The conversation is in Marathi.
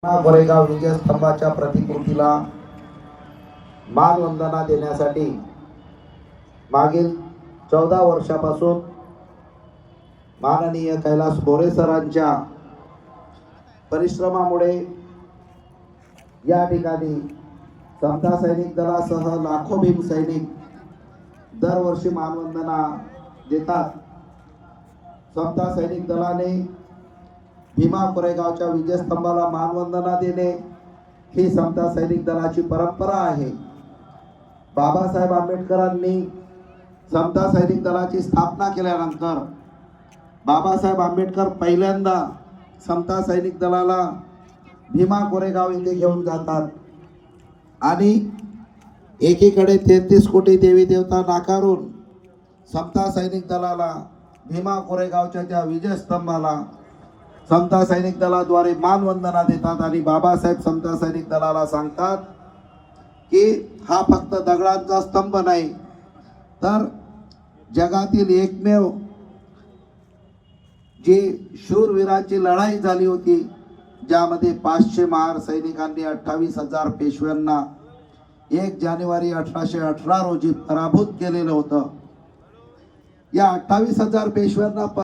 गोरेगाव विजयस्तंभाच्या प्रतिकृतीला मानवंदना देण्यासाठी मागील 14 वर्षापासून माननीय कैलास मोरे सरांच्या परिश्रमामुळे या ठिकाणी समता सैनिक दलासह लाखो भीम सैनिक दरवर्षी मानवंदना देतात। समता सैनिक दलाने भीमा कोरेगावच्या विजयस्तंभाला मानवंदना देणे ही समता सैनिक दलाची परंपरा आहे। बाबासाहेब आंबेडकरांनी समता सैनिक दलाची स्थापना केल्यानंतर बाबासाहेब आंबेडकर पहिल्यांदा समता सैनिक दलाला भीमा कोरेगाव येथे घेऊन जातात आणि एकीकडे 33 कोटी देवी देवता नाकारून समता सैनिक दलाला भीमा कोरेगावच्या त्या विजयस्तंभाला समता सैनिक दलाद्वारे मानवंदना देतात आणि बाबासाहेब समता सैनिक दलाला सांगतात की हा फक्त दगडांचा स्तंभ नाही तर जगातील एकमेव जी शूरवीरांची लढाई झाली होती ज्यामध्ये 500 महार सैनिकांनी 28,000 पेशव्यांना 1 जानेवारी 1818 रोजी पराभूत केलेलं होतं। या 28,000 पेशव्यांना